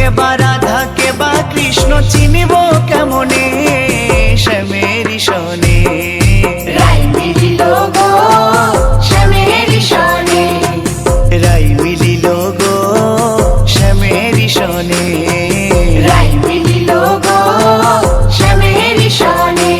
কে বা রাধা কে বা কৃষ্ণ চিনিব কেমনে শ্যামেরি সনে রাই মিলিল গো শ্যামেরি সনে রাই মিলিল গো শ্যামেরি সনে রাই মিলিল গো শ্যামেরি সনে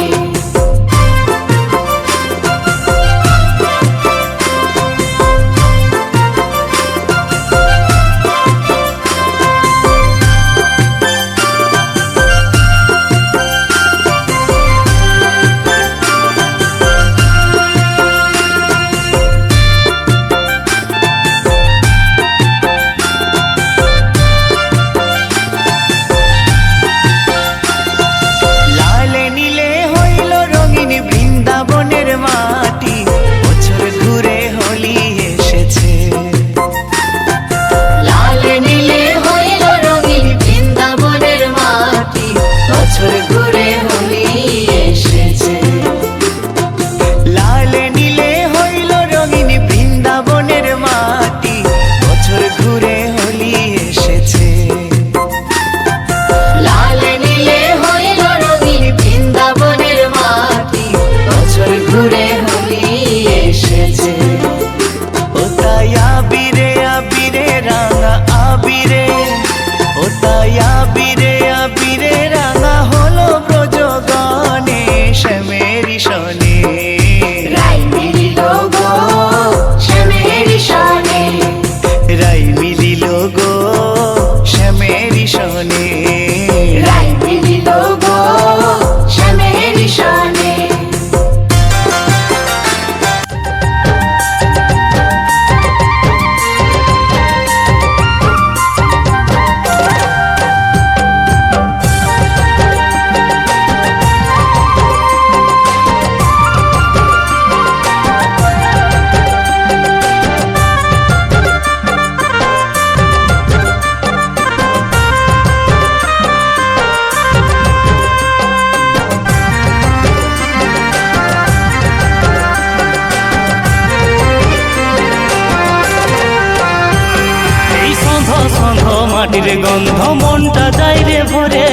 মাটির গন্ধ মনটা যায় রে ভরে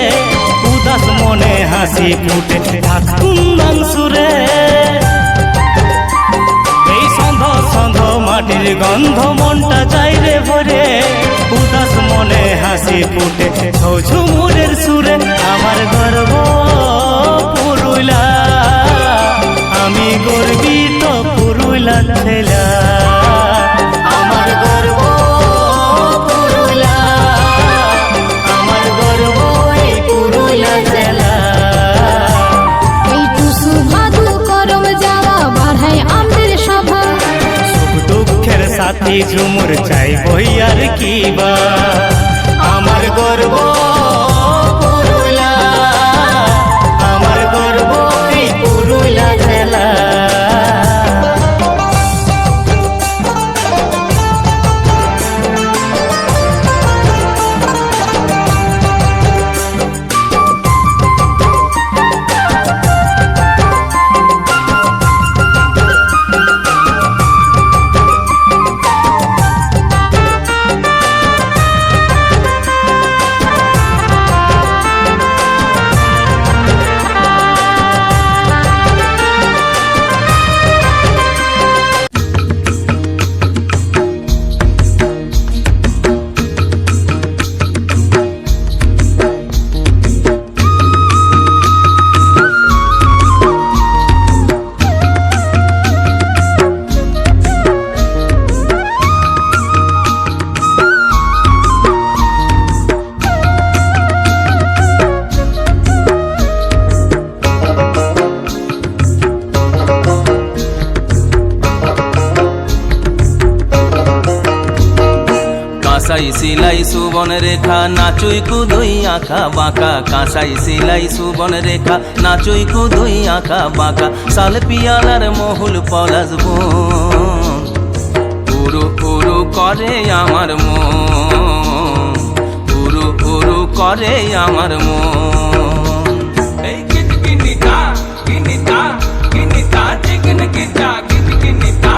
উদাস মনে হাসি ফুটে থাক কুন্দন সুরে এই সন্ধ সন্ধ মাটির গন্ধ মনটা যায় রে ভরে উদাস মনে হাসি ফুটে ঝুমুরের সুরে আমার গর্ব পুরুলা আমি গর্বিত পুরুলা ছেলা আমার গর্ব সাথী ঝুমুর চাই বই আর কি বা আমার গর্ব পুরুলা আমার গর্ব এই পুরুলা জেলা কাঁসাই সিলাই সুবন রেখা নাচুই কুদুই আঁকা বাঁকা কাঁসাই সিলাই সুবন রেখা নাচুই কুদুই আঁকা বাঁকা সাল পিয়ালার মহুল পলাশ বন উরু উরু করে আমার মন উরু উরু করে আমার মন এই কিনকিনিতা কিনিতা কিনিতা চিকন কিতা কিনকিনিতা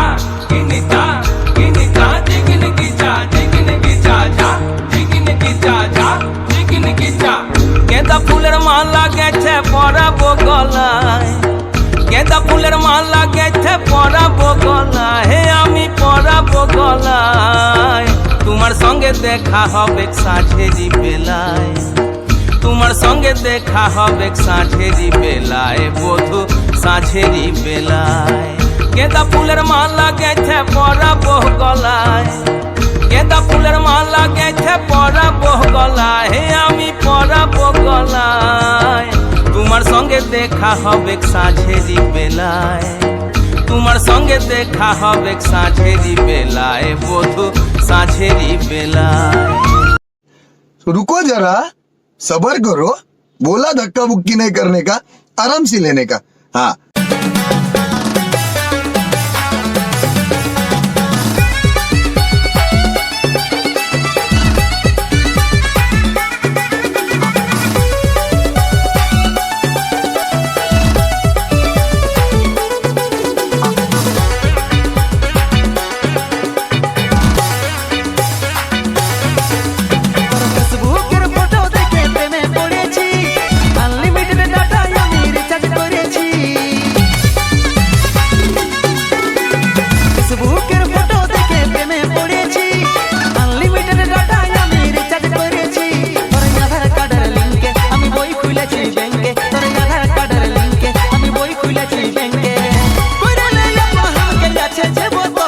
কিনিতা কিনিতা চিকন কিতা চিকন কিতা যা চিকন কিতা যা মালা গেছে পরাবো গলায়, আমি পরাবো গলায়। তোমার সঙ্গে দেখা হবে সাঁঝেরি বেলায়, তোমার সঙ্গে দেখা হবে সাঁঝেরি বেলায়, বধু সাঁঝেরি বেলায়। গেঁদা ফুলের মালা গেছে পরাবো গলায়, গেঁদা ফুলের মালা গেছে পরাবো গলায়, আমি পরাবো গলায়। তোমার সঙ্গে দেখা হবে সাঁঝেরি বেলায়, তোমার সঙ্গে দেখা হবে সাঁঝেরি বেলায়, বধু সাঁঝেরি বেলায়। रुको जरा, सबर करो। बोला धक्का बुक्की नहीं करने का, आराम से लेने का। हाँ, ফেসবুকের ফটো দেখে প্রেমে পড়েছি, আনলিমিটেড ডাটা আমি রিচার্জ করেছি। ফেসবুকের ফটো দেখে প্রেমে পড়েছি, আনলিমিটেড ডাটা আমি রিচার্জ করেছি। তোর আধার কার্ডের লিংকে আমি বই খুলেছি ব্যাংকে, তোর আধার কার্ডের লিংকে আমি বই খুলেছি ব্যাংকে। কইরালে আমাকে আছে যে বতো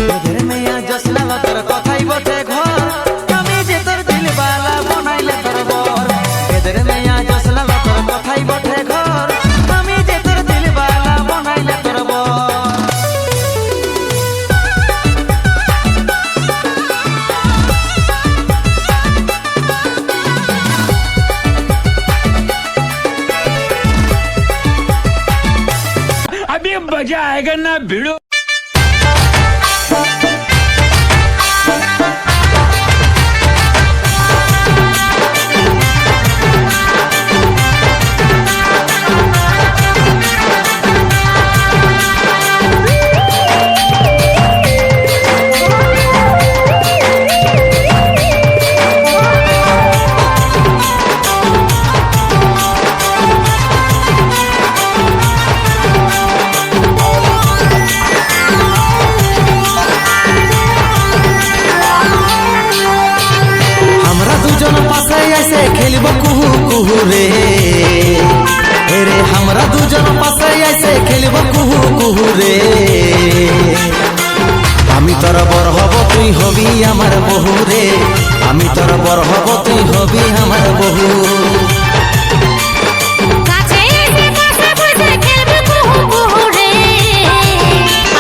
তোদের মেয়া জসলা তোর কথাই বটে ঘর, আমি যে তোর দিলবালা বনাইলে তোর বর। তোদের মেয়া জসলা তোর কথাই বটে ঘর, আমি যে তোর দিলবালা বনাইলে তোর বর। अभी मजा आएगा ना भिड़ो। আমরা দুজন পাশে এসে খেলব কুহু কুহু রে, রে আমরা দুজন পাশে এসে খেলব কুহু কুহু রে। আমি তোর বর হব তুই হবি আমার বহু রে, আমি তোর বর হব তুই হবি আমার বহু। কাছে এসে পাশে বসে খেলবে কুহু কুহু রে,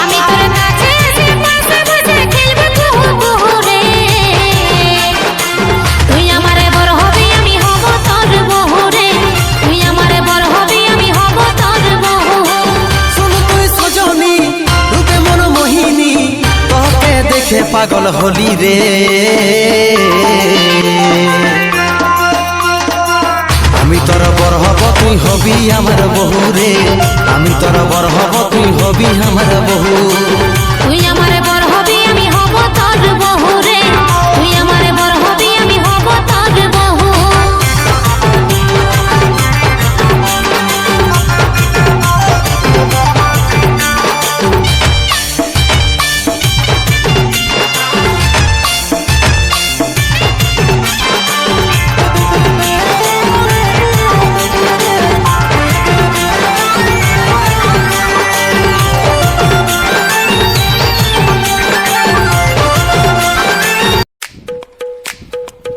আমি তোর কাছে এসে পাশে বসে খেলবে কুহু কুহু রে। তুই আমারে বড় হবি আমি হব তোর বহু রে, তুই আমারে বড় হবি আমি হব তোর বহু। শুন তুই সজনী রূপে মন মোহিনী, তোকে দেখে পাগল হলি রে। আমি তোর বর হব তুই হবি আমার বহু রে, আমি তোর বর হব তুই হবি আমার বহু। তুই আমারে বড় হবি আমি হব তোর বহু রে, তুই আমারে বড় হবি আমি হব তোর বহু।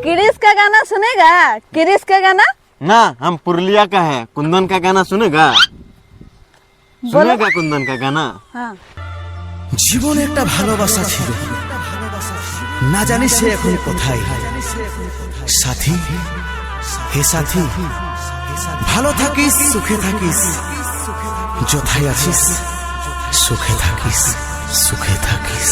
किरिस का गाना सुनेगा? किरिस का गाना ना, हम पुरुलिया का है। कुंदन का गाना सुनेगा? सुनेगा कुंदन का गाना? हाँ। জীবনে একটা ভালোবাসা ছিল, না জানি সে এখন কোথায়। সাথী, হে সাথী, ভালো থাকিস সুখে থাকিস, যথায় আছিস সুখে থাকিস, সুখে থাকিস।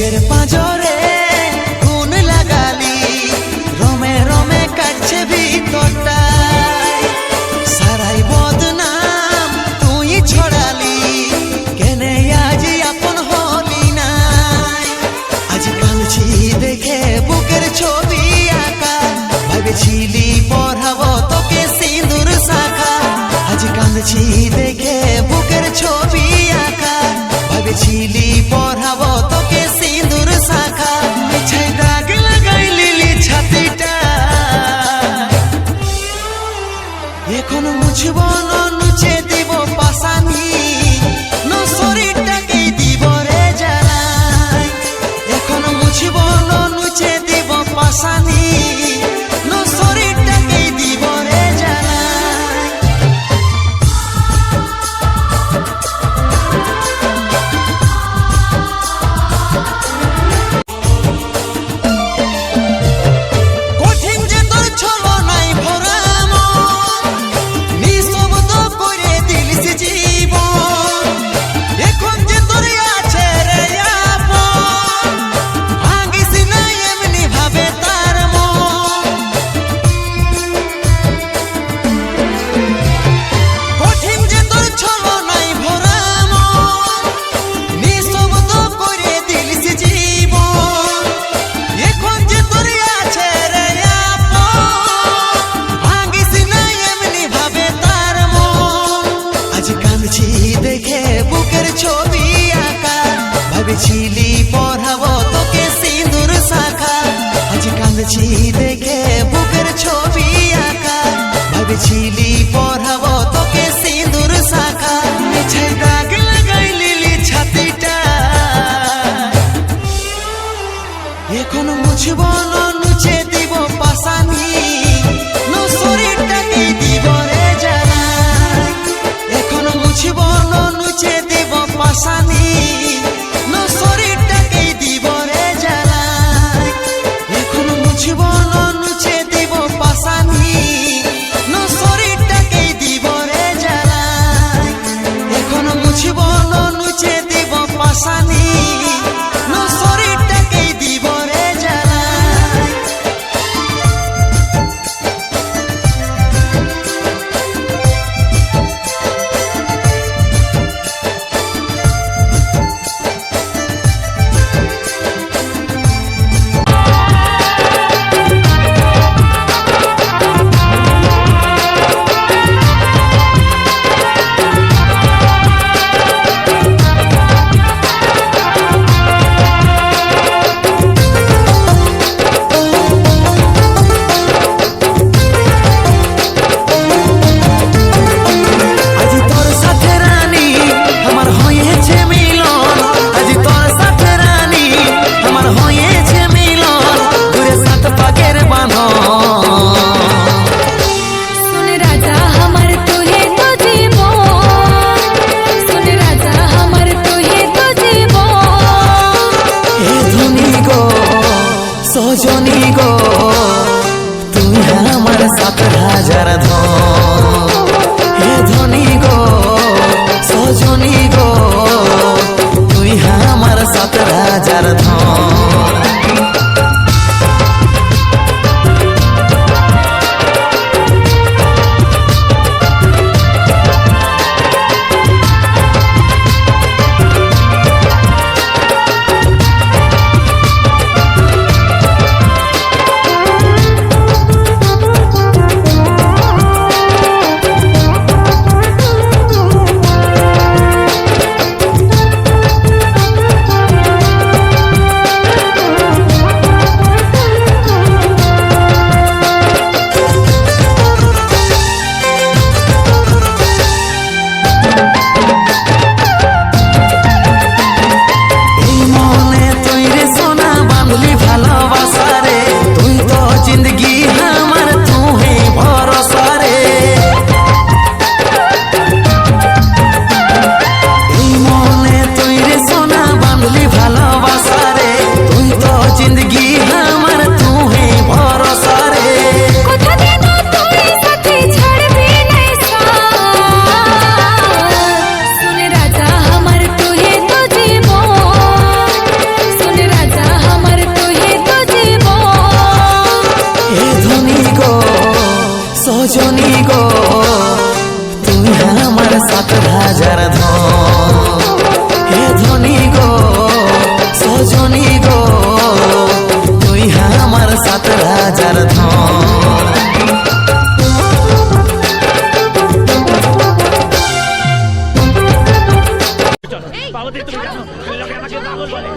বুকের পাঁজরে খুন লাগালি রমে রমে কাটছে ভিতরটায় সারাই বদনাম তুই ছড়ালি কেনে আজ আপন হলি নাই আজ কাঁদছি দেখে বুকের ছবি আঁকা ভেবেছিলি পড়াবো তোকে সিঁদুর শাখা আজ কাঁদছি দেখে বুকের ছবি আঁকা ভেবেছিলি পড়াবো তোকে সিঁদুর শাখা মিছে দাগ লাগাইলি ছাতিটা এখন মুছব না নুচে দিব পাশানি না শরীরটাকে দিব রে জ্বালাই এখন মুছব না নুচে দিব পাশানি না শরীরটাকে দিব রে জ্বালাই কঠিন যে তোর ছলনায় ভরা মন, নিঃশব্দ করে দিলিস জীবন। এখন যে তোর আছে রে আপন, ভাঙিস না এমনি ভাবে তার মন। কঠিন যে তোর ছলনায় ভরা মন, নিঃশব্দ করে দিলিস জীবন। এখন যে তোর আছে রে আপন, ভাঙিস না এমনি ভাবে তার মন। আজ কাঁদছি দেখে বুকের ছবি আঁকা ভেবেছিলি পড়াবো তোকে সিঁদুর শাখা আজ কাঁদছি দেখে বুকের ছবি আঁকা ভেবেছিলি পড়াবো তোকে সিঁদুর শাখা মিছে দাগ লাগাইলি ছাতিটা এখন মুছব না নুচে দিব পাশানি না শরীরটাকে দিব রে জ্বালাই এখন মুছব না নুচে দিব পাশানি না শরীরটাকে দিব রে জ্বালাই এখন মুছব না নুচে দিব পাশানি না শরীরটাকে দিব রে জ্বালাই এখন মুছব না নুচে দিব পাশানি না শরীরটাকে দিব রে জ্বালাই আজ তোর সাথে রানী আমার হয়েছে মিলন আজ তোর সাথে রানী আমার হয়েছে মিলন ঘুরে সাত পাকের বাঁধন सुन राजा हमर तुहे तो जीवन सुन राजा हमर तुहे तो जीवन এ ধনী গো সজনী গো তুমি আমার ৭,০০০ ধন হে ধনী গো সজনী গো তুই আমার ৭,০০০ ধন আমার 7,000 ধন। পার্বতী তুমি জানো লোকে আমাকে পাগল বলে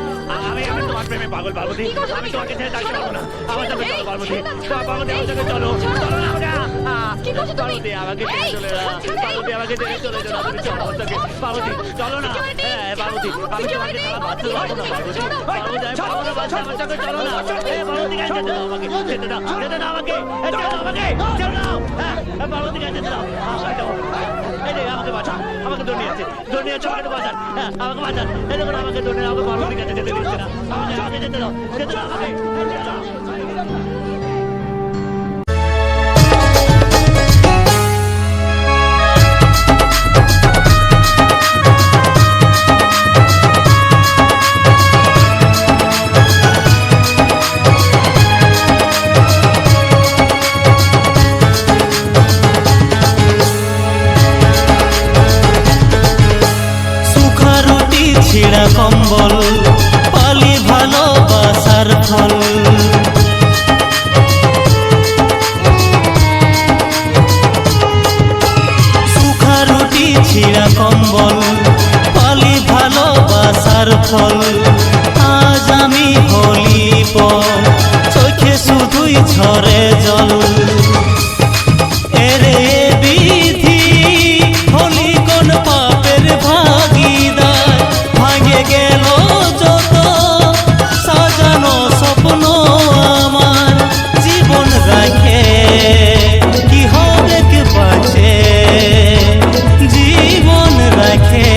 আমি আমি তোমার প্রেমে পাগল পার্বতী আমি তোমাকে ছেড়ে থাকতে পারবো না আমার সাথে চলো পার্বতী পার্বতী আমার সাথে চলো চলো না পার্বতী আমাকে ছেড়ে চলে না পার্বতী আমাকে ছেড়ে চলে যাও তুমি চলো আমার সাথে পার্বতী চলো না হ্যাঁ পার্বতী আমি তোমাকে ছাড়া বাঁচতে পারবো না পার্বতী পার্বতী আমি পারবো না বাঁচতে আমার সাথে চলো না পার্বতী কাছে যেতে দাও আমাকে যেতে দাও আমাকে যেতে দাও আমাকে চলো দাও হ্যাঁ পার্বতী কাছে যেতে দাও এই যে আমাকে বাঁচাও আমাকে দুনিয়া আছে আমাকে বাঁচান আমাকে বাঁচান এই দেখুন আমাকে দুনিয়া আমাকে পার্বতীর কাছে যেতে দিচ্ছে না আমাকে যেতে দাও আমাকে যেতে দাও ছিঁড়া কম্বল পালি ভালোবাসার ফল সুখা রুটি ছিঁড়া কম্বল পালি ভালোবাসার ফল আজ আমি হলিব চোখে শুধুই ঝরে জল এরে বিধি হলি কোন পাপের ভাগিদার ভাঙে গেল যত সাজানো স্বপ্ন আমার জীবন রাখে কি হবে কে বাঁচে জীবন রাখে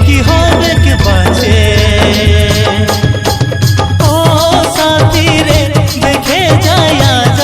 কি হবে কে বাঁচে ও সাথী রে দেখে যায় আজ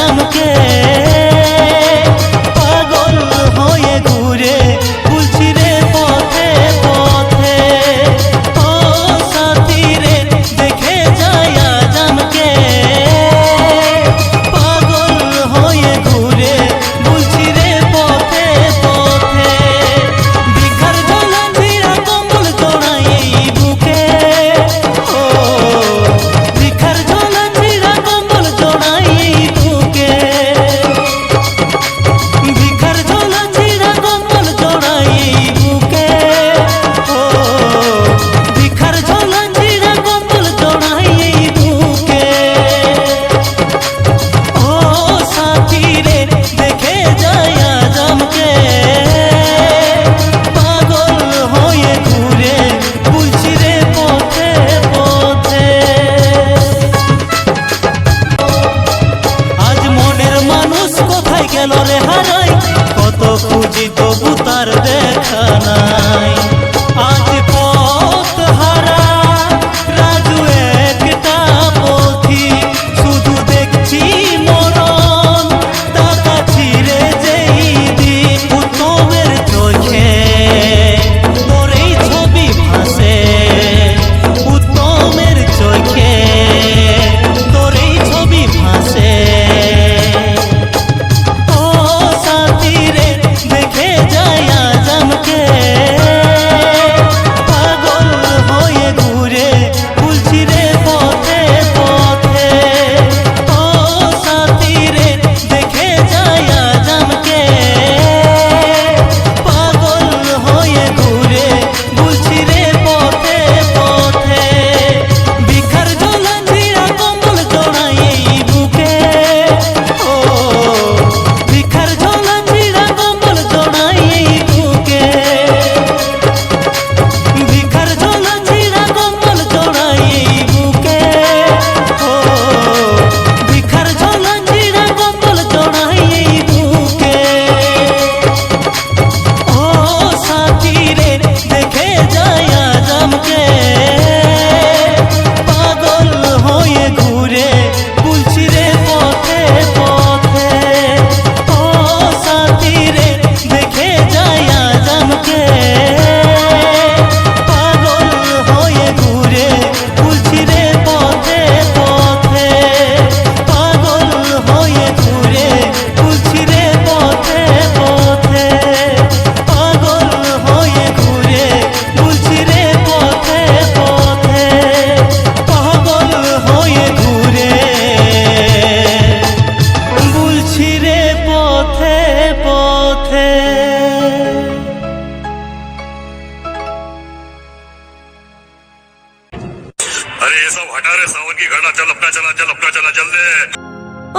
सावन की घड़ा चल अपना चला जल्दी।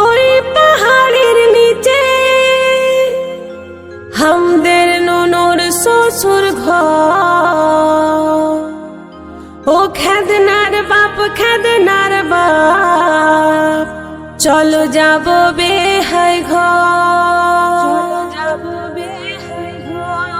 ওই পাহাড়ের নিচে আমাদের ননর শ্বশুর ঘর ও খেদনার বাপ চলো যাব বেহাই ঘর যাব বেহাই ঘর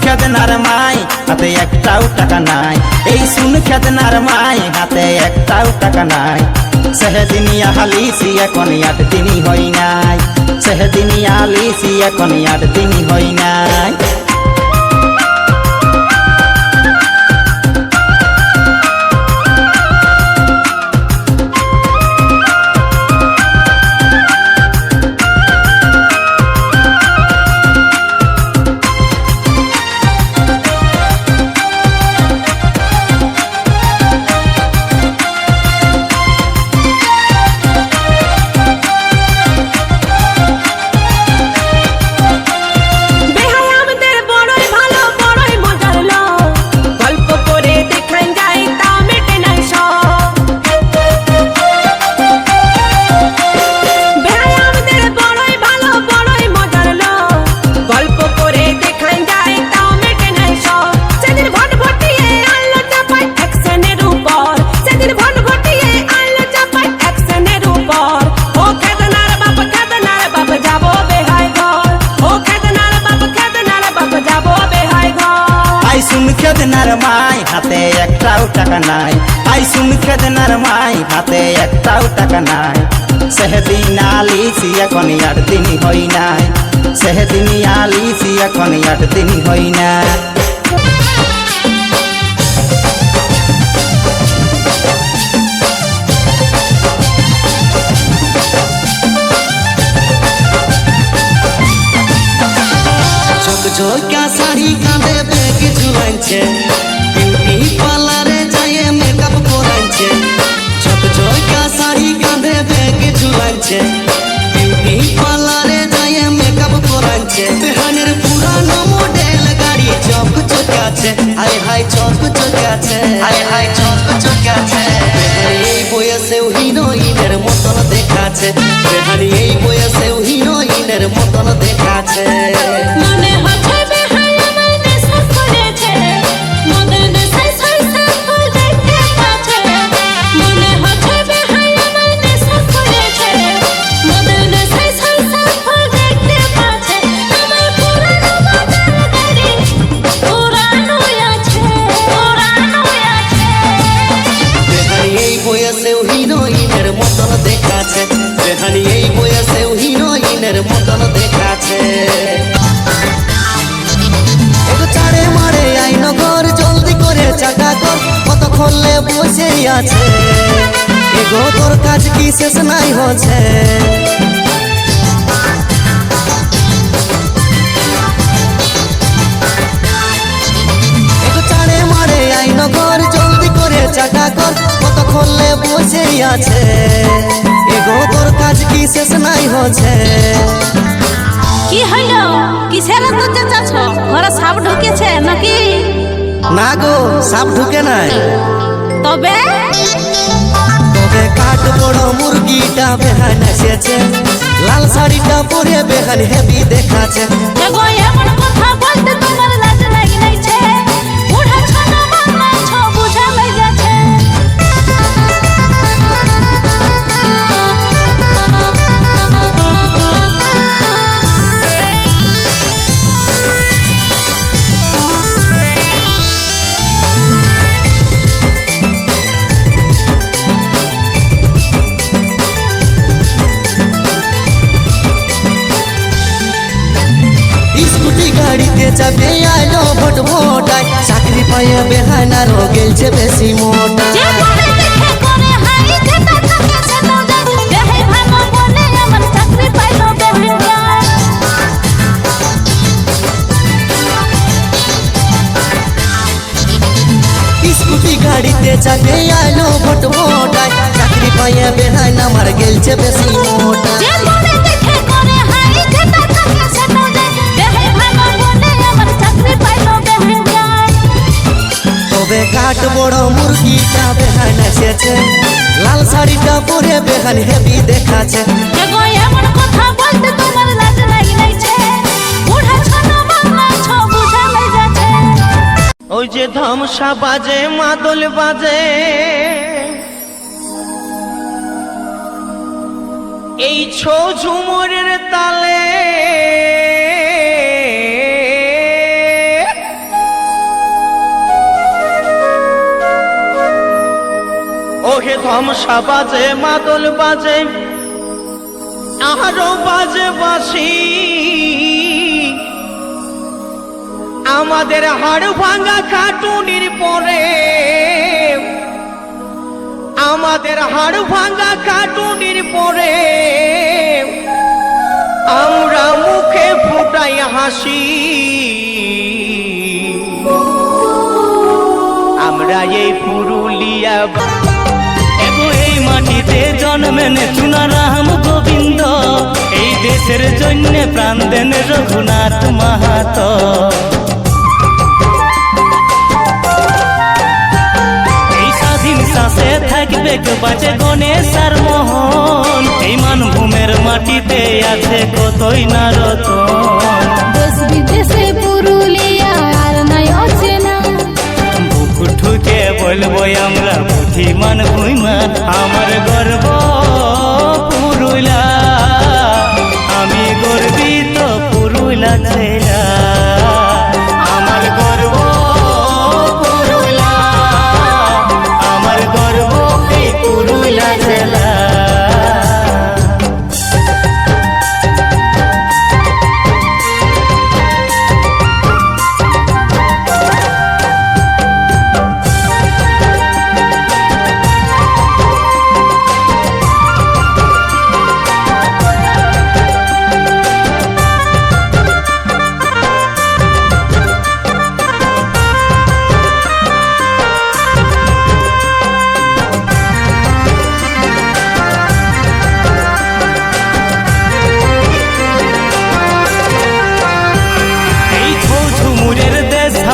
খেদনার মাই হাতে একটাও টাকা নাই, এই শুন খেদনার মাই হাতে একটাও টাকা নাই। সেহদিনিয়া হালিসি এখন 8 দিনই হই নাই, সেহদিনিয়া হালিসি এখন 8 দিনই হই নাই। খেদনার মাই হাতে একটাও টাকা নাই, আই শুন খেদনার মাই হাতে একটাও টাকা নাই। সেহদিন আলিসি এখন 8 দিনই হই নাই, সেহদিন আলিসি এখন 8 দিনই হই নাই। ঝোঁকা শাড়ি কাঁধে ব্যাগ ঝুলাইছে, বিউটি পার্লারে যায় মেকআপ করাইছে। ঝোঁকা শাড়ি কাঁধে ব্যাগ ঝুলাইছে, বিউটি পার্লারে যায় মেকআপ করাইছে। বেহানের পুরানো মডেল গাড়ি চক চকাছে, হায় হায় চক চকাছে, হায় হায় চক চকাছে। এই বয়সেও হিরোইনের মতন দেখাচ্ছে, বেহানি এই বয়সেও হিরোইনের মতন দেখাচ্ছে। মনে হচ্ছে বেহাই আমার নেশা করেছে, মদের নেশায় সাইসা ফুল দেখতে পাচ্ছে। মনে হচ্ছে বেহাই আমার নেশা করেছে, মদের নেশায় সাইসা ফুল দেখতে পাচ্ছে। আমার পুরানো মদের গাড়ি পুরানো আছে, পুরানো আছে। বেহানি এই বয়সেও হিরোইনের মতন দেখাচ্ছে, বেহানি এই বয়সেও হিরোইনের মতন দেখাচ্ছে। একটু চাড়ে মারে আইন ঘর জলদি করে চাকা কর, কত খোললে বসে আছে। এগো তোর কাজ কি শেষ নাই হচ্ছে। একটু চাড়ে মারে আইন ঘর জলদি করে চাকা কর, কত খোললে বসে আছে। এগো তোর কাজ কি শেষ নাই হচ্ছে। কি হইলো? কিসের এত চেঁচাছ? ঘরে সাপ ঢুকেছে নাকি? না গো, সাপ ঢুকে নাই। তবে তবে কাঠ বড় মুরগিটা বেহান এসেছে, লাল শাড়িটা পরে বেহান হেভি দেখাচ্ছে। এগো এমন কথা বলতে তোমার লাজ লাগি নাইছে, বুড়া ছানা মানা ছ বুঝা লই যাচ্ছে। গাড়িতে চাপে আইলো ভোট ভোটাই চাকরি পাইয়া বেহানার গেলছে বেশি মোটা যে বলে দেখে করে হাই যেটা থাকে সেটাও যায় দেহে ভালো বলে আমার চাকরি পাইলো বেহান স্কুটি গাড়িতে চাপে আইলো ভোট ভোটাই চাকরি পাইয়া বেহানার গেলছে বেশি মোটা যে বলে দেখে করে হাই যেটা থাকে সেটাও যায় দেহে ভালো বলে আমার চাকরি পাইলো বেহান তবে কাঠ বড় মুরগিটা বেহান এসেছে লাল শাড়িটা পরে বেহান হেভি দেখাচ্ছে এগো এমন কথা বলতে তোমার লাজ লাগছে বুড়া ছানা বাংলা ছ বুঝা লই যাচ্ছে ওই যে ধামসা বাজে মাদল বাজে এই ছো ঝুমরের তালে ওহে ধামসা বাজে মাদল বাজে আরো বাজে বাঁশি আমাদের হাড় ভাঙা খাটুনির পরে আমাদের হাড় ভাঙা খাটুনির পরে আমরা মুখে ফুটাই হাসি আমরা এই পুরুলিয়া এগো এই মাটিতে জন্মেন চুনারাম গোবিন্দ এই দেশের জন্য প্রাণ দেন রঘুনাথ মাহাতো এই স্বাধীন শ্বাসে থাকবে বাঁচে গণেশ আর মোহন এই মানভূমের মাটিতে আছে কতই না রতন দেশ বিদেশে পুরুলিয়া আর নাই অচেনা বুক ঠুকে বলবো আমরা বুদ্ধিমান ভুইমা আমার গর্ব পুরুলা আমি গর্বিত পুরুলা ছেলা আমার গর্ব পুরুলা আমার গর্ব এই পুরুলা ছেলা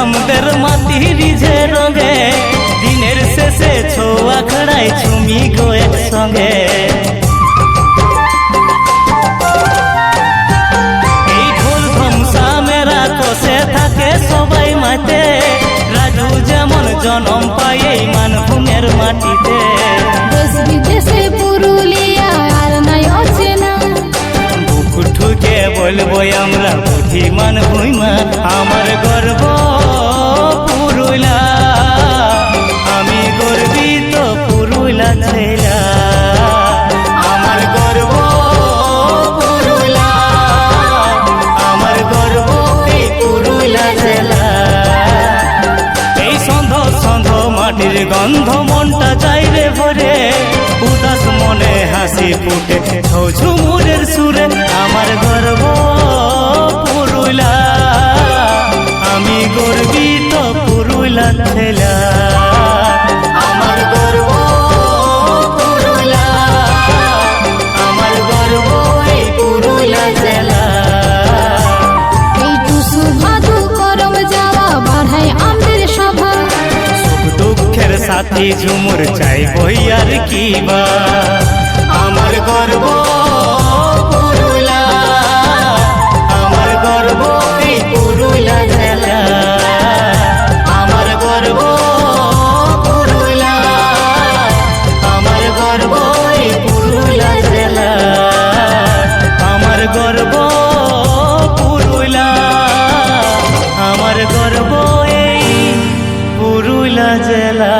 আমাদের মাটির যে রঙে দিনের শেষে ছোয়া খড়াই ছুমি গো একসঙ্গে এই ঢোল ধমসা মেরা কষে থাকে সবাই মাঠে রাজু যেমন জনম পায় এই মানভূমের মাটিতে দেশ বিদেশে পুরুলিয়া আর নাই অচেনা বুক ঠুকে বলবো আমরা বুদ্ধিমান ভুইমা আমার গর্ব পুরুলা আমি গর্বিত পুরুলা ছেলা আমার গর্ব পুরুলা আমার গর্ব এই পুরুলা ছেলা এই সন্ধ সন্ধ মাটির গন্ধ মনটা চাই রে ভরে উদাস মনে হাসি ফুটে ঝুমুরের সুরে আমার গর্ব পুরুলা আমি গর্বিত পুরুলা ছেলা আমার গর্ব পুরুলা আমার গর্ব এই পুরুলা ছেলা এই টুসু ভাদু করম যাওয়া বাড়াই আমাদের সভা সুখ দুঃখের সাথী ঝুমুর চাই বই আর কি বা আমার গর্ব পুরুলা আমার গর্ব এই পুরুলা ছেলা আমার গর্ব পুরুলা আমার গর্ব এই পুরুলা ছেলা আমার গর্ব পুরুলা আমার গর্ব এই পুরুলা জেলা।